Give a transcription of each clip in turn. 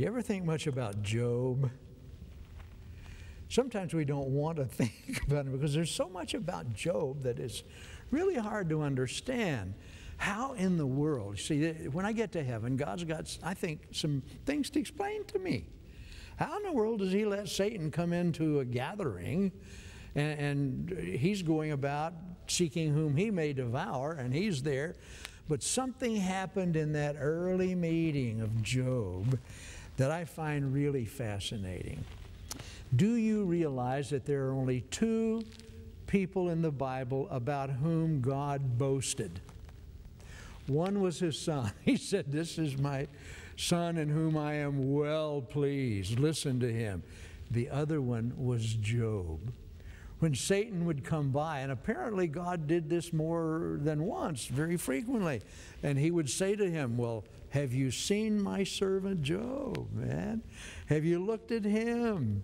you ever think much about Job? Sometimes we don't want to think about it because there's so much about Job that is really hard to understand. How in the world, see, when I get to heaven, God's got, I think, some things to explain to me. How in the world does he let Satan come into a gathering and he's going about seeking whom he may devour, and he's there? But something happened in that early meeting of Job that I find really fascinating. Do you realize that there are only two people in the Bible about whom God boasted? One was his son. He said, "This is my son in whom I am well pleased. Listen to him." The other one was Job. When Satan would come by, and apparently God did this more than once, very frequently, and he would say to him, "Well, have you seen my servant Job, man? Have you looked at him?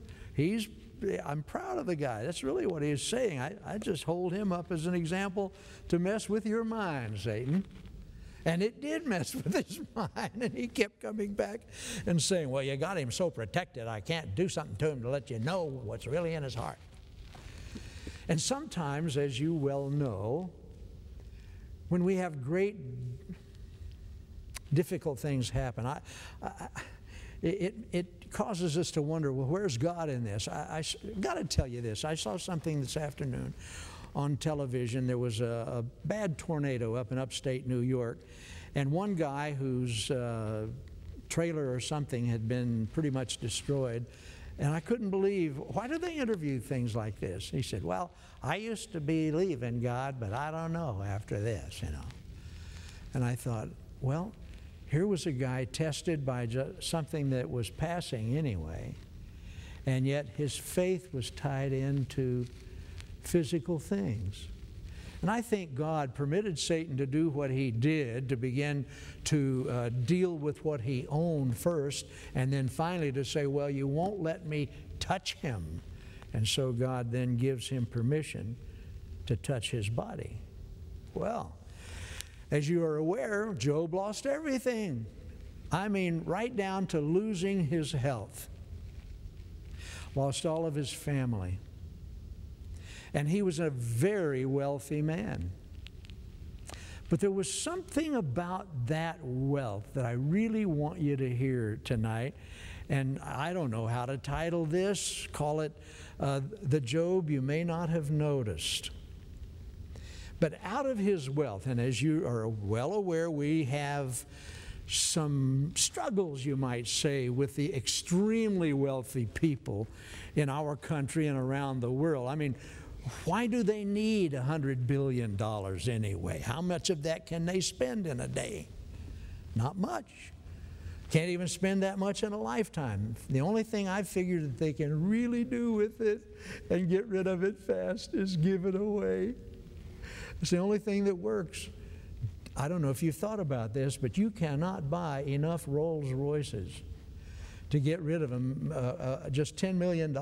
I'm proud of the guy." That's really what he is saying. I just hold him up as an example to mess with your mind, Satan. And it did mess with his mind, and he kept coming back and saying, "Well, you got him so protected, I can't do something to him to let you know what's really in his heart." And sometimes, as you well know, when we have great difficult things happen, it causes us to wonder, well, where's God in this? I got to tell you this. I saw something this afternoon on television. There was a bad tornado up in upstate New York, and one guy whose trailer or something had been pretty much destroyed, and I couldn't believe, why do they interview things like this? He said, "Well, I used to believe in God, but I don't know after this, you know." And I thought, well, here was a guy tested by something that was passing anyway, and yet his faith was tied into physical things. And I think God permitted Satan to do what he did, to begin to deal with what he owned first, and then finally to say, "Well, you won't let me touch him." And so God then gives him permission to touch his body. Well, as you are aware, Job lost everything. I mean, right down to losing his health. Lost all of his family. And he was a very wealthy man. But there was something about that wealth that I really want you to hear tonight. And I don't know how to title this. Call it the Job you may not have noticed. But out of his wealth, and as you are well aware, we have some struggles, you might say, with the extremely wealthy people in our country and around the world. I mean, why do they need $100 billion anyway? How much of that can they spend in a day? Not much. Can't even spend that much in a lifetime. The only thing I figured that they can really do with it and get rid of it fast is give it away. It's the only thing that works. I don't know if you've thought about this, but you cannot buy enough Rolls Royces to get rid of them, just $10 million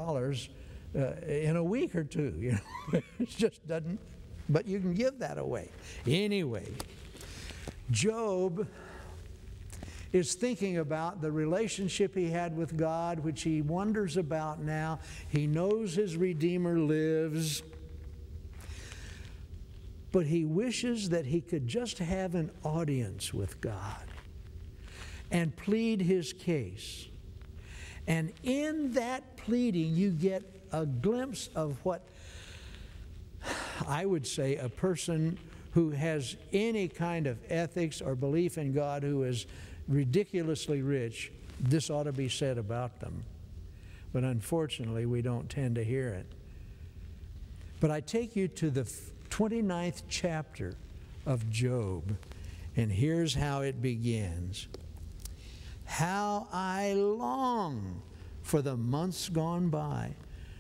in a week or two. You know, it just doesn't, but you can give that away. Anyway, Job is thinking about the relationship he had with God, which he wonders about now. He knows his Redeemer lives, but he wishes that he could just have an audience with God and plead his case. And in that pleading, you get a glimpse of what I would say a person who has any kind of ethics or belief in God, who is ridiculously rich, this ought to be said about them. But unfortunately, we don't tend to hear it. But I take you to the 29th chapter of Job, and here's how it begins. "How I long for the months gone by,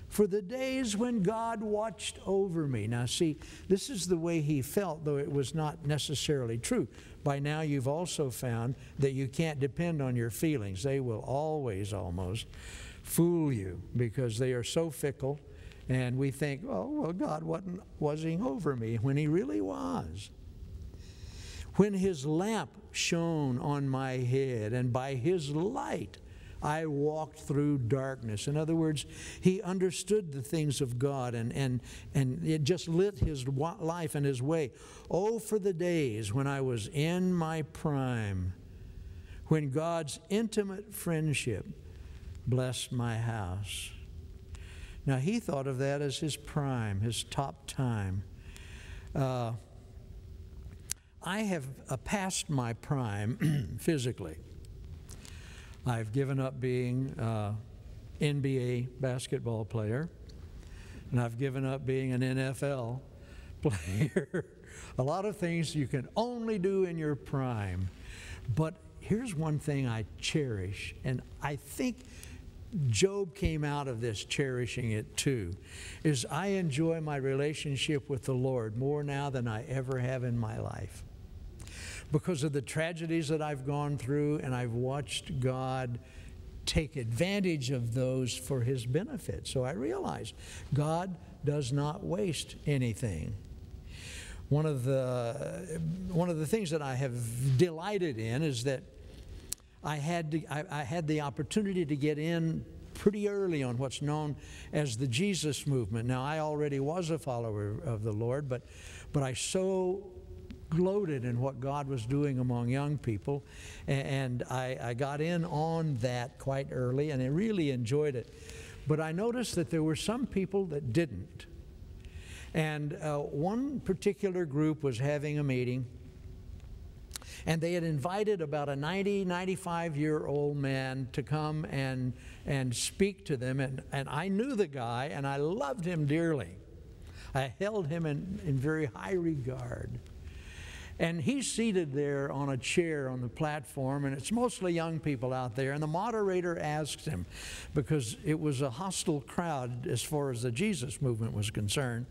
for the days when God watched over me." Now see, this is the way he felt, though it was not necessarily true. By now you've also found that you can't depend on your feelings. They will always almost fool you because they are so fickle, and we think, "Oh, well, God wasn't over me," when he really was. "When his lamp shone on my head, and by his light I walked through darkness. In other words, he understood the things of God, and it just lit his life and his way. Oh, for the days when I was in my prime, when God's intimate friendship blessed my house. Now, he thought of that as his prime, his top time. I have passed my prime physically. I've given up being an NBA basketball player, and I've given up being an NFL player. A lot of things you can only do in your prime. But here's one thing I cherish, and I think Job came out of this cherishing it too, is I enjoy my relationship with the Lord more now than I ever have in my life. Because of the tragedies that I've gone through, and I've watched God take advantage of those for his benefit. So I realize God does not waste anything. One of the things that I have delighted in is that I had the opportunity to get in pretty early on what's known as the Jesus movement. Now, I already was a follower of the Lord, but I so gloated in what God was doing among young people, and I got in on that quite early, and I really enjoyed it. But I noticed that there were some people that didn't. And one particular group was having a meeting, and they had invited about a 95-year-old man to come and speak to them, and I knew the guy, and I loved him dearly. I held him in very high regard. And he's seated there on a chair on the platform, and it's mostly young people out there. And the moderator asked him, because it was a hostile crowd as far as the Jesus movement was concerned,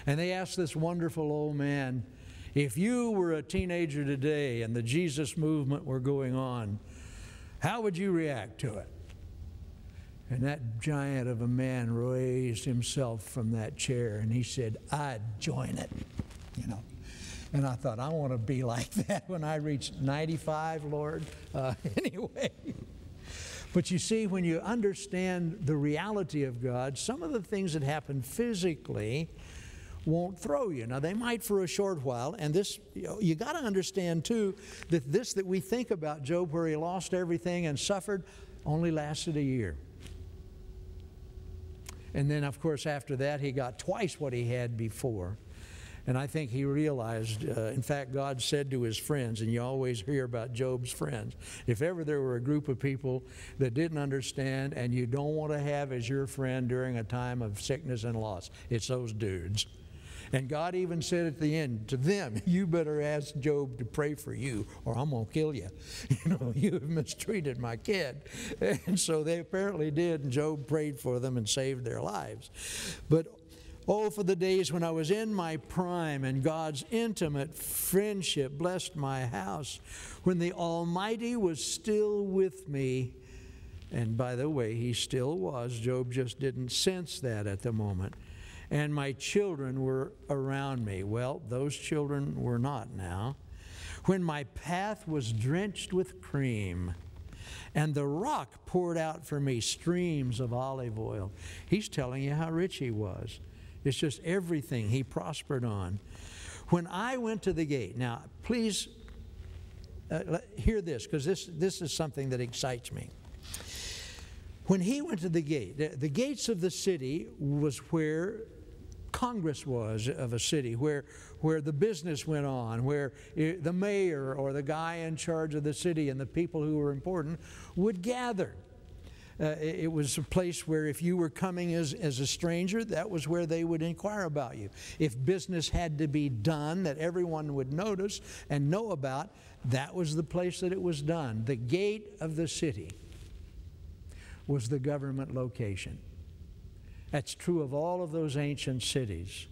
and they asked this wonderful old man, if you were a teenager today and the Jesus movement were going on, how would you react to it? And that giant of a man raised himself from that chair, and he said, I'd join it, you know. And I thought, I want to be like that when I reach 95, Lord. Anyway. But you see, when you understand the reality of God, some of the things that happen physically won't throw you. Now, they might for a short while. And this, you got to understand, too, that this that we think about Job, where he lost everything and suffered, only lasted a year. And then, of course, after that, he got twice what he had before. And I think he realized, in fact, God said to his friends, and you always hear about Job's friends, if ever there were a group of people that didn't understand and you don't want to have as your friend during a time of sickness and loss, it's those dudes. And God even said at the end to them, you better ask Job to pray for you or I'm going to kill you. You know, you have mistreated my kid. And so they apparently did, and Job prayed for them and saved their lives. But oh, for the days when I was in my prime and God's intimate friendship blessed my house, when the Almighty was still with me. And by the way, he still was. Job just didn't sense that at the moment. And my children were around me. Well, those children were not now. When my path was drenched with cream and the rock poured out for me streams of olive oil. He's telling you how rich he was. It's just everything he prospered on. When I went to the gate, now please hear this, because this is something that excites me. When he went to the gate, the gates of the city was where Congress was of a city, where the business went on, where the mayor or the guy in charge of the city and the people who were important would gather. It was a place where if you were coming as a stranger, that was where they would inquire about you. If business had to be done that everyone would notice and know about, that was the place that it was done. The gate of the city was the government location. That's true of all of those ancient cities.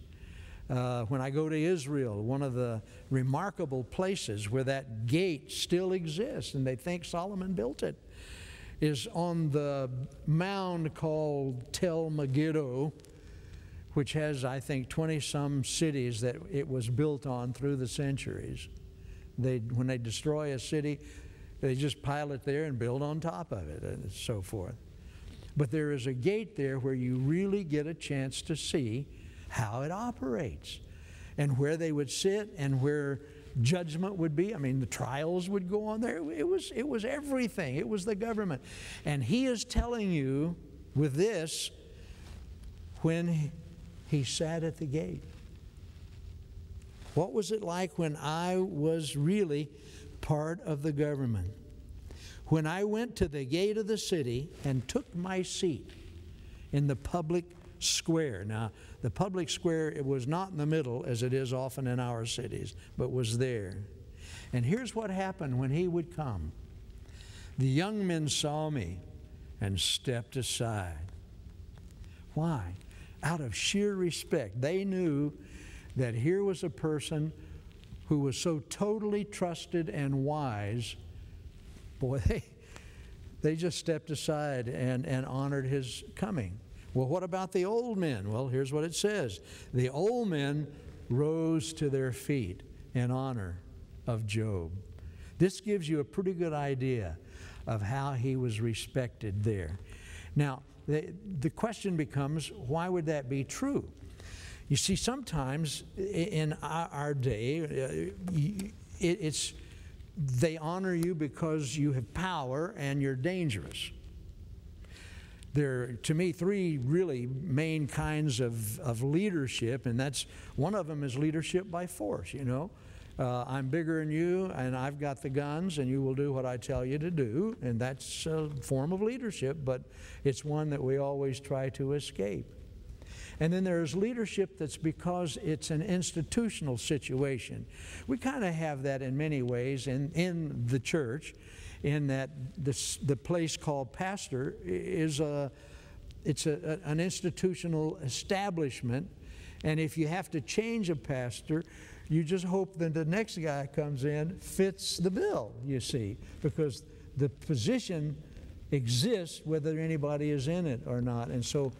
When I go to Israel, one of the remarkable places where that gate still exists, and they think Solomon built it, is on the mound called Tel Megiddo, which has, I think, 20-some cities that it was built on through the centuries. When they destroy a city, They just pile it there and build on top of it and so forth. But there is a gate there where you really get a chance to see how it operates and where they would sit and where judgment would be. I mean, the trials would go on there. It was everything. It was the government. And he is telling you with this when he sat at the gate. What was it like when I was really part of the government? When I went to the gate of the city and took my seat in the public square. Now, the public square, it was not in the middle as it is often in our cities, but was there. And here's what happened when he would come. The young men saw me and stepped aside. Why? Out of sheer respect. They knew that here was a person who was so totally trusted and wise. Boy, they just stepped aside and honored his coming. Well, what about the old men? Well, here's what it says. The old men rose to their feet in honor of Job. This gives you a pretty good idea of how he was respected there. Now, the question becomes, why would that be true? You see, sometimes in our day, they honor you because you have power and you're dangerous. There are, to me, three really main kinds of leadership, and that's one of them is leadership by force, you know. I'm bigger than you, and I've got the guns, and you will do what I tell you to do, and that's a form of leadership, but it's one that we always try to escape. And then there's leadership that's because it's an institutional situation. We kind of have that in many ways in the church, in that the place called pastor is an institutional establishment, and if you have to change a pastor, you just hope that the next guy comes in fits the bill, you see, because the position exists whether anybody is in it or not, and so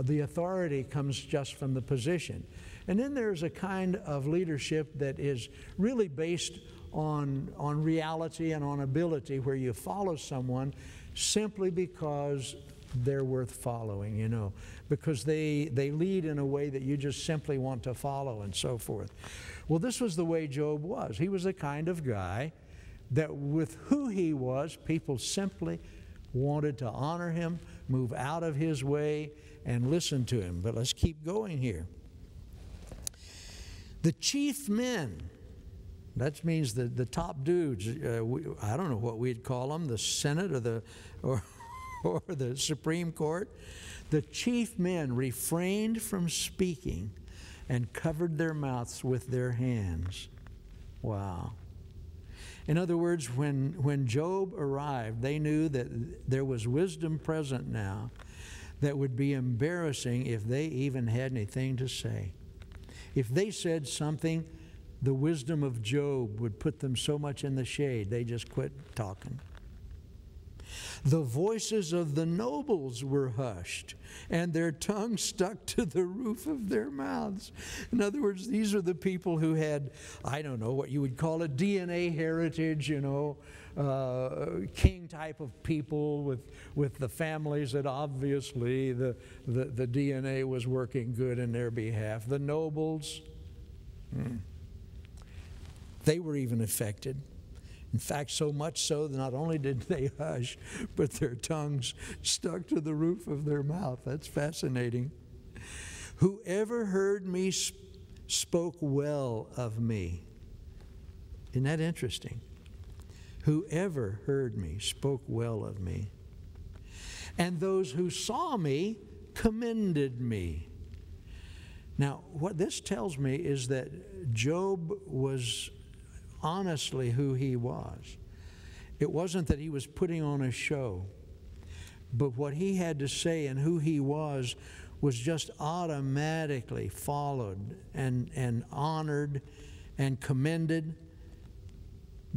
the authority comes just from the position. And then there's a kind of leadership that is really based on reality and on ability, where you follow someone simply because they're worth following, you know, because they lead in a way that you just simply want to follow and so forth. Well, this was the way Job was. He was the kind of guy that with who he was, people simply wanted to honor him, move out of his way, and listen to him. But let's keep going here. The chief men, that means the top dudes, I don't know what we'd call them, the Senate or the Supreme Court. The chief men refrained from speaking and covered their mouths with their hands. Wow. In other words, when Job arrived, they knew that there was wisdom present now that would be embarrassing if they even had anything to say. If they said something, the wisdom of Job would put them so much in the shade, they just quit talking. The voices of the nobles were hushed, and their tongues stuck to the roof of their mouths. In other words, these are the people who had, I don't know what you would call it, DNA heritage, you know, king type of people with the families that obviously the DNA was working good in their behalf. The nobles, they were even affected. In fact, so much so that not only did they hush, but their tongues stuck to the roof of their mouth. That's fascinating. Whoever heard me spoke well of me. Isn't that interesting? Whoever heard me spoke well of me. And those who saw me commended me. Now, what this tells me is that Job was honestly who he was. It wasn't that he was putting on a show, but what he had to say and who he was just automatically followed and honored and commended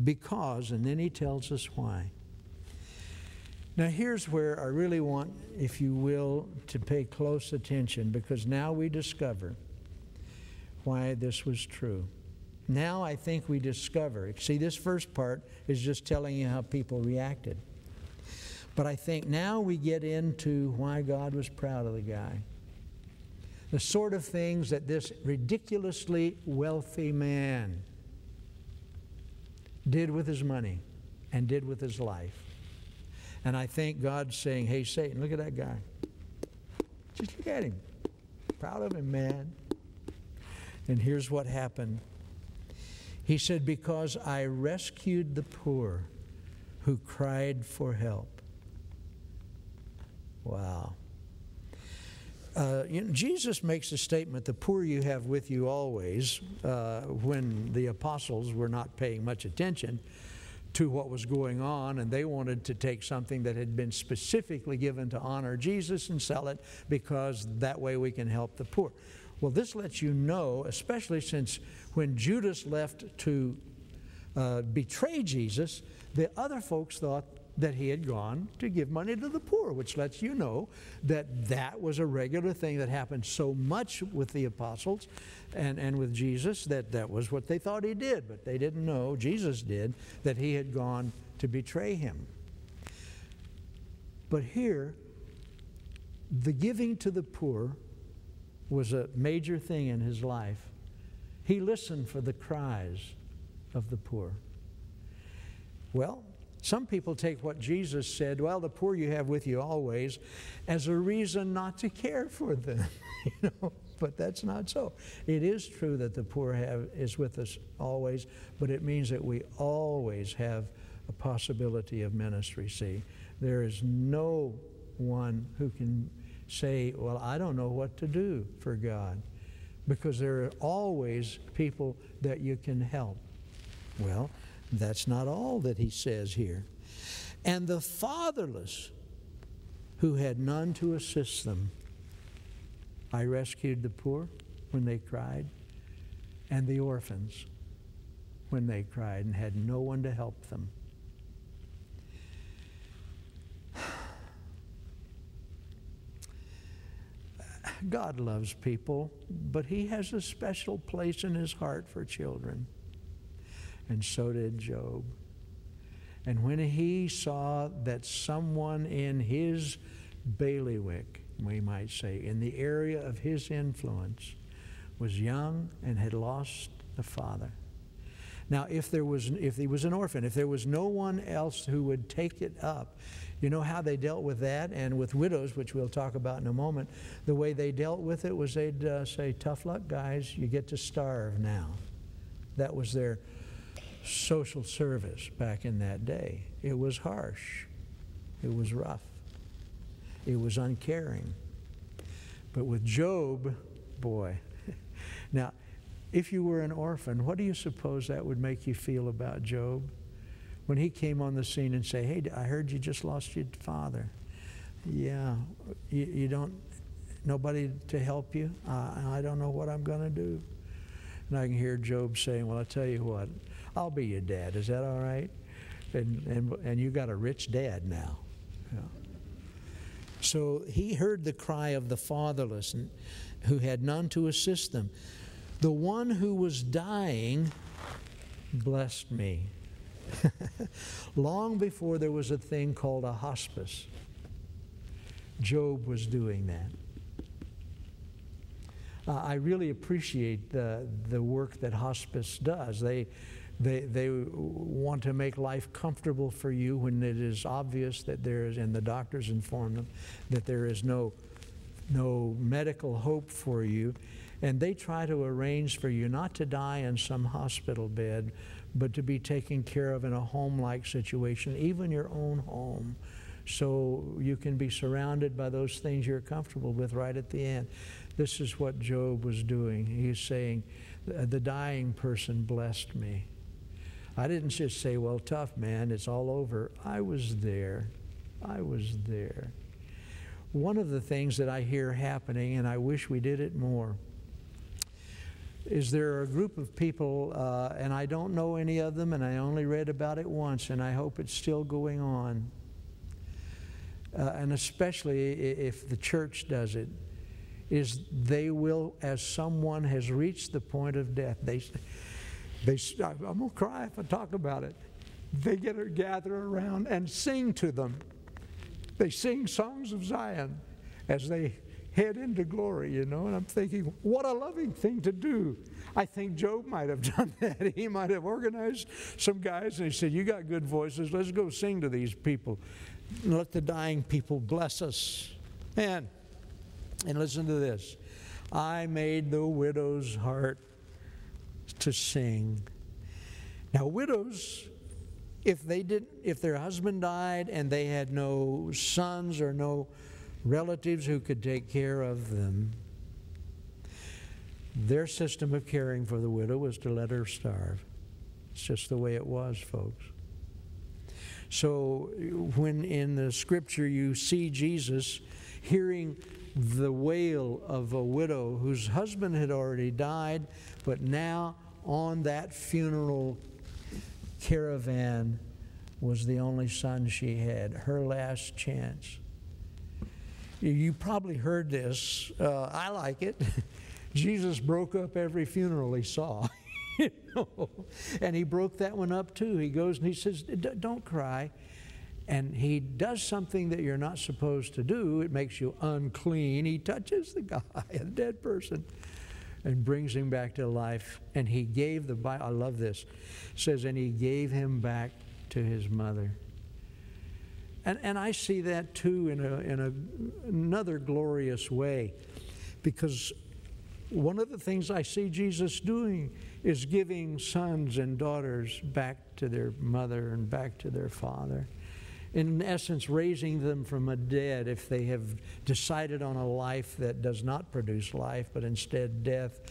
because, and then he tells us why. Now here's where I really want, if you will, to pay close attention, because now we discover why this was true. Now I think we discover. See, this first part is just telling you how people reacted. But I think now we get into why God was proud of the guy. The sort of things that this ridiculously wealthy man did with his money and did with his life. And I think God's saying, hey, Satan, look at that guy. Just look at him. Proud of him, man. And here's what happened. He said, because I rescued the poor who cried for help. Wow. Jesus makes a statement, the poor you have with you always, when the apostles were not paying much attention to what was going on, and they wanted to take something that had been specifically given to honor Jesus and sell it because that way we can help the poor. Well, this lets you know, especially since when Judas left to betray Jesus, the other folks thought that he had gone to give money to the poor, which lets you know that that was a regular thing that happened so much with the apostles and with Jesus that that was what they thought he did. But they didn't know, Jesus did, that he had gone to betray him. But here, the giving to the poor was a major thing in his life. He listened for the cries of the poor. Well, some people take what Jesus said, well, the poor you have with you always, as a reason not to care for them. But that's not so. It is true that the poor is with us always, but it means that we always have a possibility of ministry. See, there is no one who can say, well, I don't know what to do for God, because there are always people that you can help. Well, that's not all that he says here. And the fatherless who had none to assist them, I rescued the poor when they cried, and the orphans when they cried and had no one to help them. God loves people, but he has a special place in his heart for children. And so did Job. And when he saw that someone in his bailiwick, we might say, in the area of his influence, was young and had lost a father. Now, if he was an orphan, if there was no one else who would take it up, you know how they dealt with that? And with widows, which we'll talk about in a moment, the way they dealt with it was they'd say, tough luck, guys, you get to starve now. That was their social service back in that day. It was harsh. It was rough. It was uncaring. But with Job, boy. Now, if you were an orphan, what do you suppose that would make you feel about Job? When he came on the scene and say, hey, I heard you just lost your father. Yeah, you don't, nobody to help you? I don't know what I'm going to do. And I can hear Job saying, well, I'll tell you what, I'll be your dad. Is that all right? And you got a rich dad now. Yeah. So he heard the cry of the fatherless and who had none to assist them. The one who was dying blessed me. Long before there was a thing called a hospice, Job was doing that. I really appreciate the work that hospice does. They want to make life comfortable for you when it is obvious that there is, and the doctors inform them, that there is no medical hope for you. And they try to arrange for you not to die in some hospital bed, but to be taken care of in a home-like situation, even your own home, so you can be surrounded by those things you're comfortable with right at the end. This is what Job was doing. He's saying, the dying person blessed me. I didn't just say, well, tough, man, it's all over. I was there. I was there. One of the things that I hear happening, and I wish we did it more, is there are a group of people, and I don't know any of them, and I only read about it once, and I hope it's still going on. And especially if the church does it, is they will, as someone has reached the point of death, I'm going to cry if I talk about it. They gather around and sing to them. They sing songs of Zion as they head into glory, you know. And I'm thinking, what a loving thing to do. I think Job might have done that. He might have organized some guys and he said, you got good voices, let's go sing to these people. Let the dying people bless us. And listen to this. I made the widow's heart to sing. Now widows, if their husband died and they had no sons or no relatives who could take care of them, their system of caring for the widow was to let her starve. It's just the way it was, folks. So when in the scripture you see Jesus hearing the wail of a widow whose husband had already died, but now on that funeral caravan was the only son she had, her last chance. You probably heard this. I like it. Jesus broke up every funeral he saw. You know? And he broke that one up too. He goes and he says, don't cry. And he does something that you're not supposed to do. It makes you unclean. He touches the guy, a dead person, and brings him back to life. And he gave the Bible, I love this, it says, and he gave him back to his mother. And I see that too in another glorious way, because one of the things I see Jesus doing is giving sons and daughters back to their mother and back to their father. In essence, raising them from the dead if they have decided on a life that does not produce life, but instead death.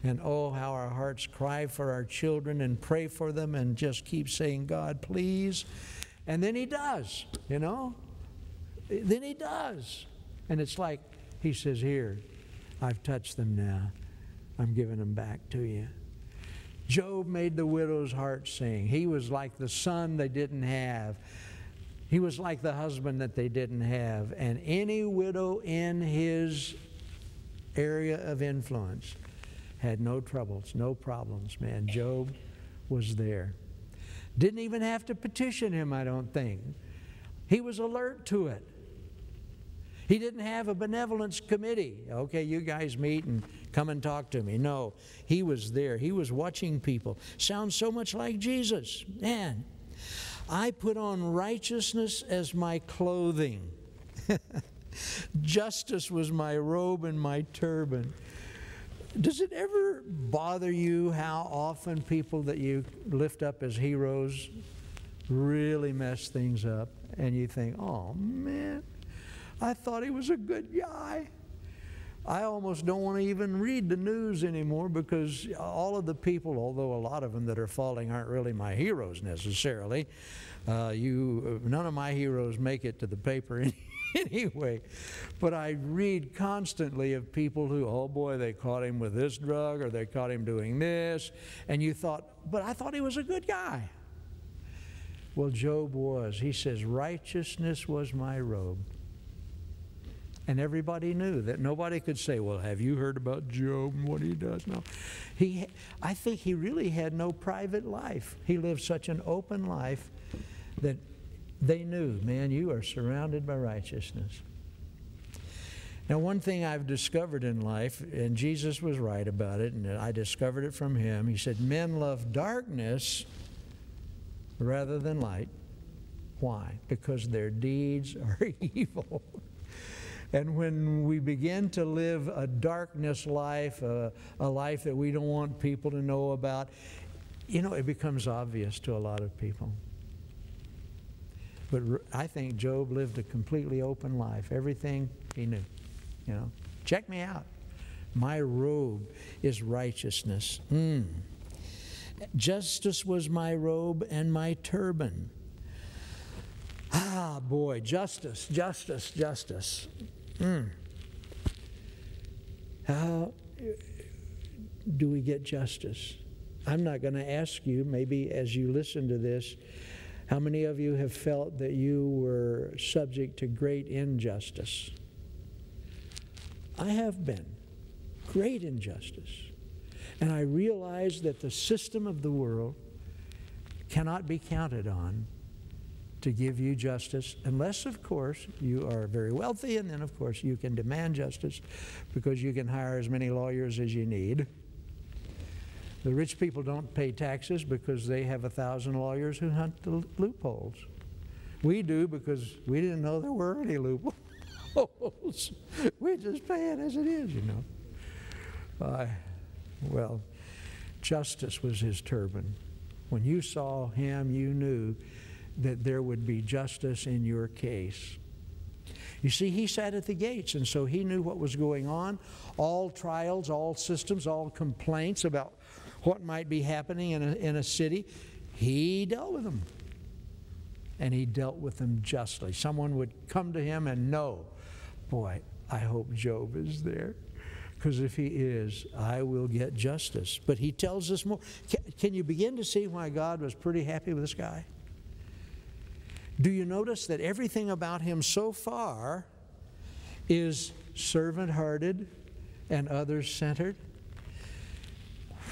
And oh, how our hearts cry for our children and pray for them and just keep saying, God, please. And then he does, you know. Then he does. And it's like he says, here, I've touched them now. I'm giving them back to you. Job made the widow's heart sing. He was like the son they didn't have. He was like the husband that they didn't have. And any widow in his area of influence had no troubles, no problems, man. Job was there. Didn't even have to petition him, I don't think. He was alert to it. He didn't have a benevolence committee. Okay, you guys meet and come and talk to me. No, he was there. He was watching people. Sounds so much like Jesus. Man, I put on righteousness as my clothing. Justice was my robe and my turban. Does it ever bother you how often people that you lift up as heroes really mess things up? And you think, oh man, I thought he was a good guy. I almost don't want to even read the news anymore, because all of the people, although a lot of them that are falling aren't really my heroes necessarily. None of my heroes make it to the paper anyway. But I read constantly of people who, oh boy, they caught him with this drug, or they caught him doing this. And you thought, but I thought he was a good guy. Well, Job was. He says, righteousness was my robe. And everybody knew that. Nobody could say, well, have you heard about Job and what he does? No. I think he really had no private life. He lived such an open life that they knew, man, you are surrounded by righteousness. Now, one thing I've discovered in life, and Jesus was right about it, and I discovered it from him. He said, men love darkness rather than light. Why? Because their deeds are evil. And when we begin to live a darkness life, a life that we don't want people to know about, you know, it becomes obvious to a lot of people. But I think Job lived a completely open life. Everything he knew, you know. Check me out. My robe is righteousness. Justice was my robe and my turban. Ah, boy, justice, justice, justice. How do we get justice? I'm not going to ask you, maybe as you listen to this, how many of you have felt that you were subject to great injustice? I have been. Great injustice. And I realized that the system of the world cannot be counted on to give you justice, unless, of course, you are very wealthy, and then, of course, you can demand justice because you can hire as many lawyers as you need. The rich people don't pay taxes because they have 1,000 lawyers who hunt the loopholes. We do because we didn't know there were any loopholes. We just pay it as it is, you know. Well, justice was his turban. When you saw him, you knew that there would be justice in your case. You see, he sat at the gates, and so he knew what was going on. All trials, all systems, all complaints about what might be happening in a city, he dealt with them. And he dealt with them justly. Someone would come to him and know, boy, I hope Job is there. Because if he is, I will get justice. But he tells us more. Can you begin to see why God was pretty happy with this guy? Do you notice that everything about him so far is servant-hearted and others-centered?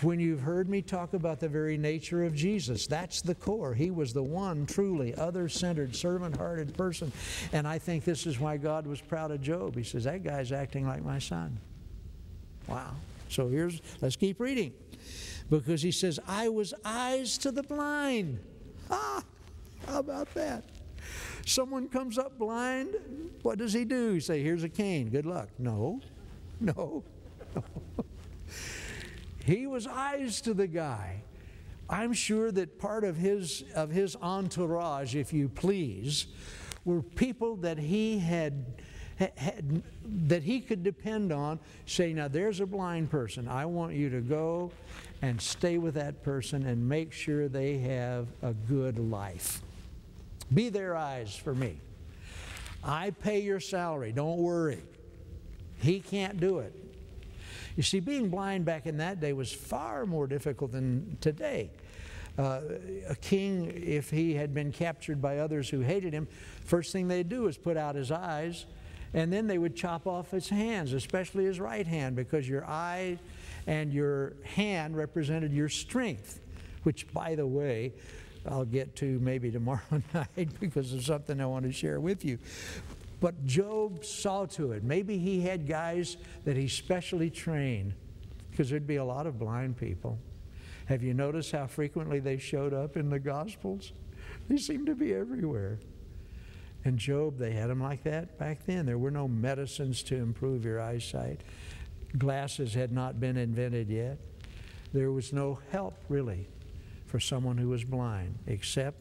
When you've heard me talk about the very nature of Jesus, that's the core. He was the one truly other-centered, servant-hearted person. And I think this is why God was proud of Job. He says, that guy's acting like my son. Wow. So let's keep reading. Because he says, I was eyes to the blind. How about that? Someone comes up blind, what does he do? He say, here's a cane, good luck. No. He was eyes to the guy. I'm sure that part of his entourage, if you please, were people that he that he could depend on, say, now there's a blind person. I want you to go and stay with that person and make sure they have a good life. Be their eyes for me. I pay your salary, don't worry. He can't do it. You see, being blind back in that day was far more difficult than today. A king, if he had been captured by others who hated him, first thing they'd do is put out his eyes, and then they would chop off his hands, especially his right hand, because your eye and your hand represented your strength, which, by the way, I'll get to maybe tomorrow night because of something I want to share with you. But Job saw to it. Maybe he had guys that he specially trained, because there'd be a lot of blind people. Have you noticed how frequently they showed up in the Gospels? They seem to be everywhere. And Job, they had him like that back then. There were no medicines to improve your eyesight. Glasses had not been invented yet. There was no help, really, for someone who was blind, except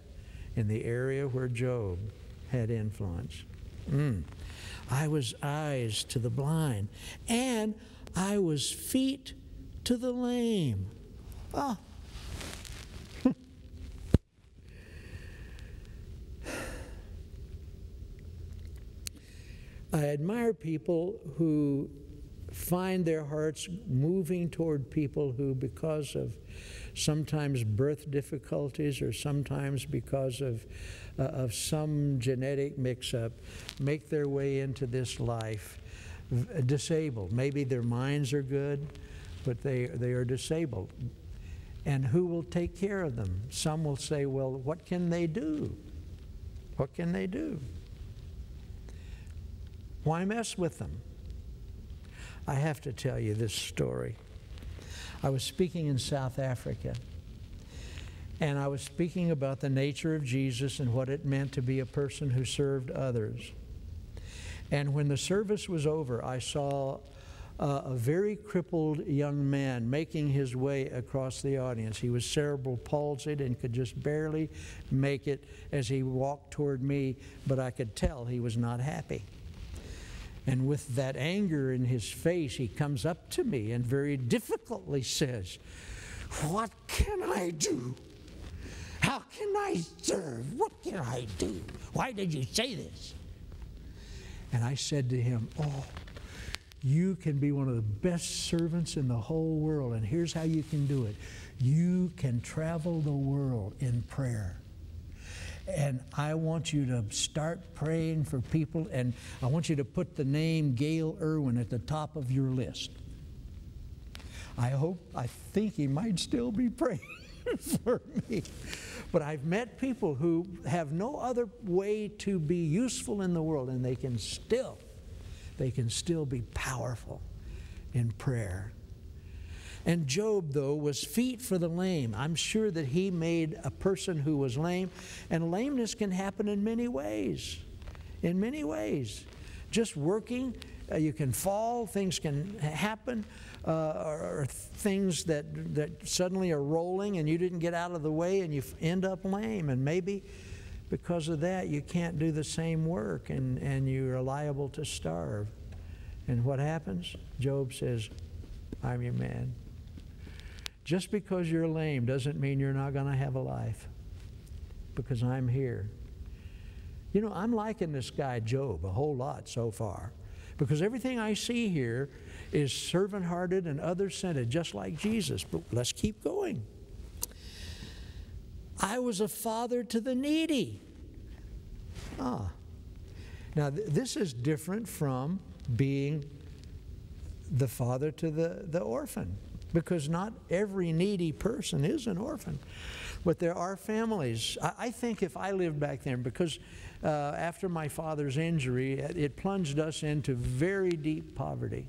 in the area where Job had influence. I was eyes to the blind, and I was feet to the lame. I admire people who find their hearts moving toward people who, because of sometimes birth difficulties or sometimes because of some genetic mix-up, make their way into this life disabled. Maybe their minds are good, but they are disabled. And who will take care of them? Some will say, well, what can they do? What can they do? Why mess with them? I have to tell you this story. I was speaking in South Africa, and I was speaking about the nature of Jesus and what it meant to be a person who served others. And when the service was over, I saw a very crippled young man making his way across the audience. He was cerebral palsied and could just barely make it as he walked toward me, but I could tell he was not happy. And with that anger in his face, he comes up to me and very difficultly says, "What can I do? How can I serve? What can I do? Why did you say this?" And I said to him, "Oh, you can be one of the best servants in the whole world, and here's how you can do it. You can travel the world in prayer. And I want you to start praying for people, and I want you to put the name Gayle Erwin at the top of your list. I think he might still be praying for me. But I've met people who have no other way to be useful in the world, and they can still be powerful in prayer. And Job, though, was feet for the lame. I'm sure that he made a person who was lame, and lameness can happen in many ways. In many ways. Just working, you can fall, things can happen, or things that suddenly are rolling and you didn't get out of the way and you end up lame. And maybe because of that you can't do the same work and you're liable to starve. And what happens? Job says, I'm your man. Just because you're lame doesn't mean you're not going to have a life, because I'm here. You know, I'm liking this guy Job a whole lot so far, because everything I see here is servant-hearted and other-centered, just like Jesus. But let's keep going. I was a father to the needy. Now this is different from being the father to the orphan, because not every needy person is an orphan. But there are families. I think if I lived back then, because after my father's injury, it plunged us into very deep poverty.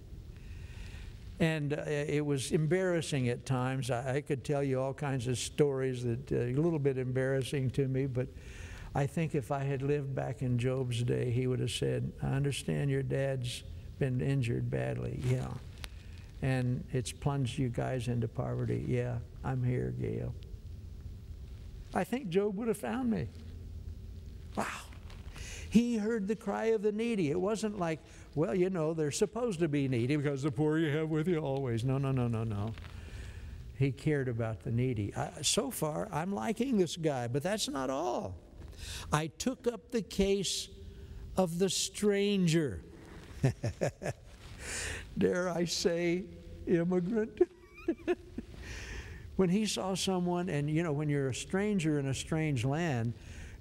And it was embarrassing at times. I could tell you all kinds of stories that are a little bit embarrassing to me, but I think if I had lived back in Job's day, he would have said, I understand your dad's been injured badly. Yeah. And it's plunged you guys into poverty. Yeah, I'm here, Gayle. I think Job would have found me. Wow. He heard the cry of the needy. It wasn't like, well, you know, they're supposed to be needy because the poor you have with you always. No, no, no, no, no. He cared about the needy. So far, I'm liking this guy, but that's not all. I took up the case of the stranger. Dare I say, immigrant? When he saw someone, and you know, when you're a stranger in a strange land,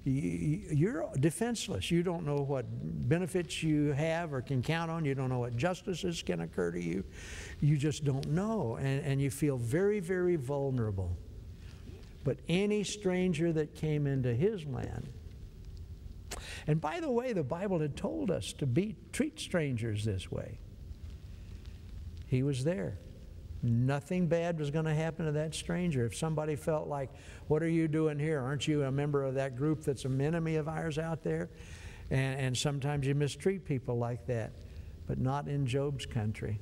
you're defenseless. You don't know what benefits you have or can count on. You don't know what justices can occur to you. You just don't know, and you feel very, very vulnerable. But any stranger that came into his land, and by the way, the Bible had told us to treat strangers this way. He was there. Nothing bad was going to happen to that stranger. If somebody felt like, what are you doing here? Aren't you a member of that group that's an enemy of ours out there? And sometimes you mistreat people like that, but not in Job's country.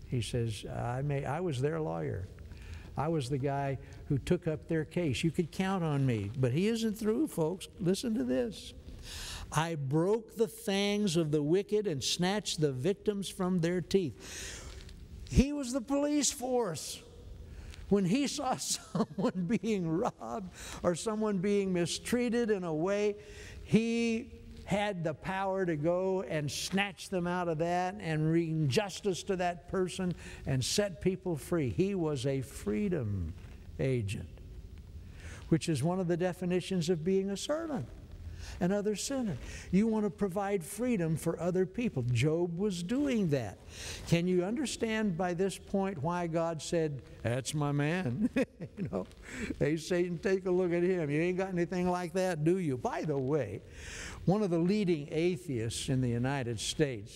He says, I was their lawyer. I was the guy who took up their case. You could count on me. But he isn't through, folks. Listen to this. I broke the fangs of the wicked and snatched the victims from their teeth. He was the police force. When he saw someone being robbed or someone being mistreated in a way, he had the power to go and snatch them out of that and bring justice to that person and set people free. He was a freedom agent, which is one of the definitions of being a servant, an other sinner. You want to provide freedom for other people. Job was doing that. Can you understand by this point why God said, that's my man? You know, hey, Satan, take a look at him. You ain't got anything like that, do you? By the way, one of the leading atheists in the United States,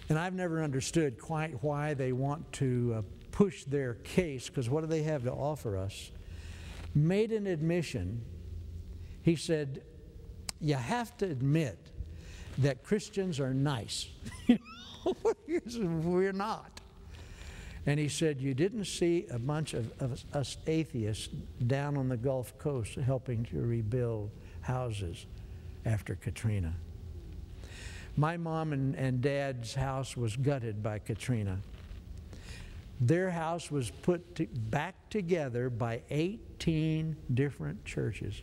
and I've never understood quite why they want to push their case, because what do they have to offer us, made an admission. He said, you have to admit that Christians are nice. We're not. And he said, you didn't see a bunch of us atheists down on the Gulf Coast helping to rebuild houses after Katrina. My mom and dad's house was gutted by Katrina. Their house was put back together by 18 different churches.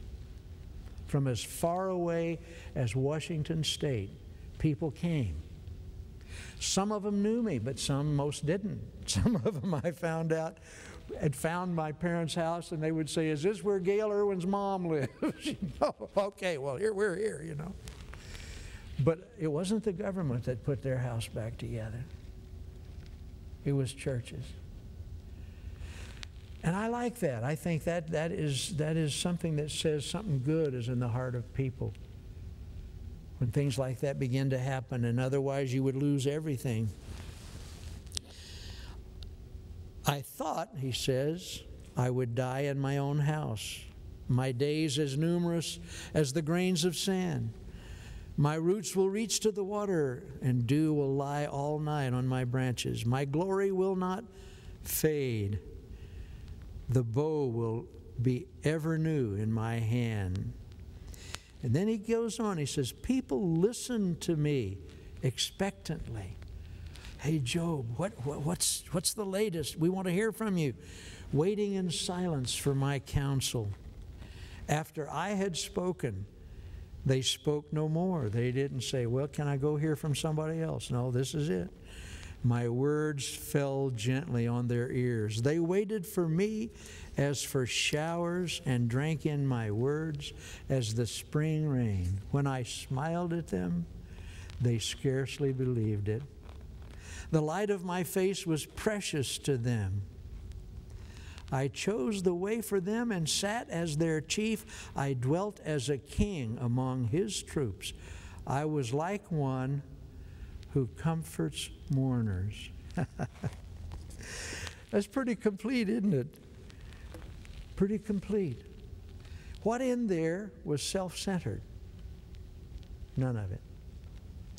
From as far away as Washington State, people came. Some of them knew me, but most didn't. Some of them I found out had found my parents' house, and they would say, is this where Gayle Erwin's mom lives? You know, okay, well, we're here, you know. But it wasn't the government that put their house back together. It was churches. And I like that. I think that is something that says something good is in the heart of people. When things like that begin to happen, and otherwise you would lose everything. I thought, he says, I would die in my own house. My days as numerous as the grains of sand. My roots will reach to the water, and dew will lie all night on my branches. My glory will not fade. The bow will be ever new in my hand. And then he goes on, he says, people listen to me expectantly. Hey, Job, what's the latest? We want to hear from you. Waiting in silence for my counsel. After I had spoken, they spoke no more. They didn't say, well, can I go hear from somebody else? No, this is it. My words fell gently on their ears. They waited for me as for showers and drank in my words as the spring rain. When I smiled at them, they scarcely believed it. The light of my face was precious to them. I chose the way for them and sat as their chief. I dwelt as a king among his troops. I was like one who comforts mourners. That's pretty complete, isn't it? Pretty complete. What in there was self-centered? None of it.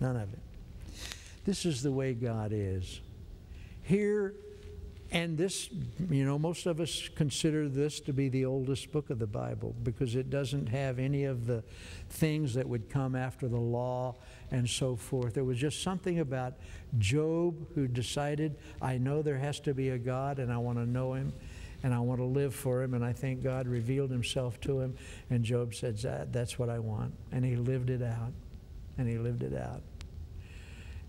None of it. This is the way God is. Here, and this, most of us consider this to be the oldest book of the Bible because it doesn't have any of the things that would come after the law and so forth. There was just something about Job who decided, I know there has to be a God and I want to know him and I want to live for him. And I think God revealed himself to him. And Job said, that's what I want. And he lived it out. And he lived it out.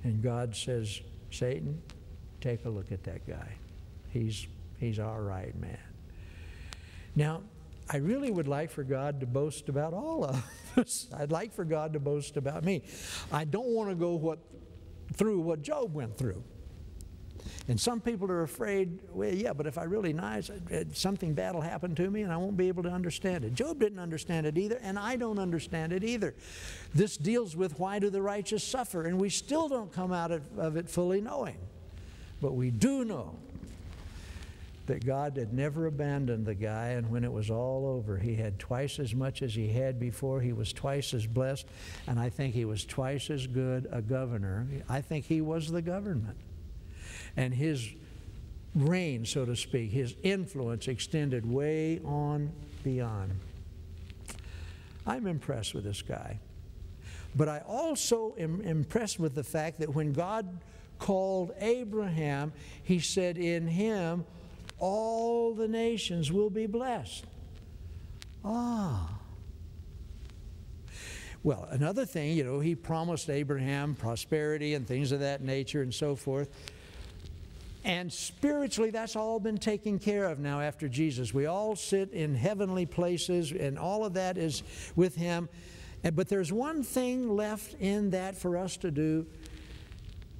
And God says, Satan, take a look at that guy. He's all right, man. Now, I really would like for God to boast about all of us. I'd like for God to boast about me. I don't want to go through what Job went through. And some people are afraid, well, yeah, but if I really nice, something bad will happen to me and I won't be able to understand it. Job didn't understand it either, and I don't understand it either. This deals with why do the righteous suffer, and we still don't come out of it fully knowing. But we do know that God had never abandoned the guy, and when it was all over, he had twice as much as he had before. He was twice as blessed, and I think he was twice as good a governor. I think he was the government. And his reign, so to speak, his influence extended way on beyond. I'm impressed with this guy. But I also am impressed with the fact that when God called Abraham, he said, in him all the nations will be blessed. Ah. Well, another thing, he promised Abraham prosperity and things of that nature and so forth. And spiritually, that's all been taken care of now after Jesus. We all sit in heavenly places, and all of that is with him. But there's one thing left in that for us to do.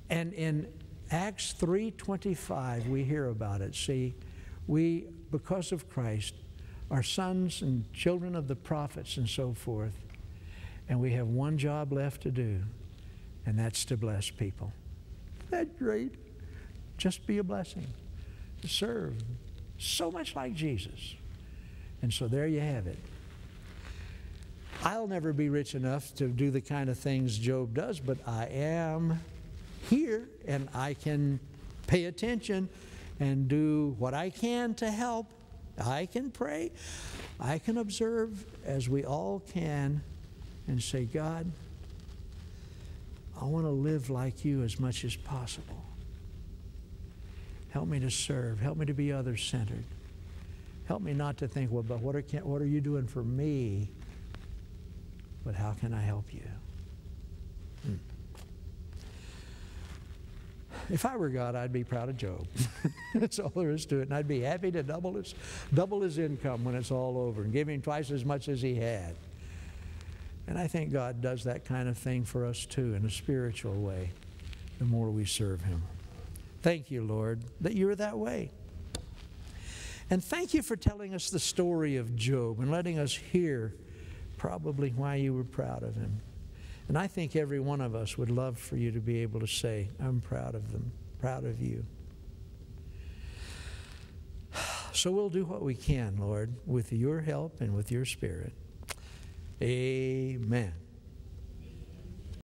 And in Acts 3:25, we hear about it. See, we, because of Christ, are sons and children of the prophets and so forth. And we have one job left to do, and that's to bless people. Isn't that great? Just be a blessing. Serve. So much like Jesus. And so there you have it. I'll never be rich enough to do the kind of things Job does, but I am here, and I can pay attention and do what I can to help. I can pray. I can observe, as we all can, and say, God, I want to live like you as much as possible. Help me to serve. Help me to be other-centered. Help me not to think, well, but what are you doing for me? But how can I help you? If I were God, I'd be proud of Job. That's all there is to it. And I'd be happy to double his income when it's all over and give him twice as much as he had. And I think God does that kind of thing for us too in a spiritual way, the more we serve him. Thank you, Lord, that you're that way. And thank you for telling us the story of Job and letting us hear probably why you were proud of him. And I think every one of us would love for you to be able to say, I'm proud of them, proud of you. So we'll do what we can, Lord, with your help and with your Spirit. Amen.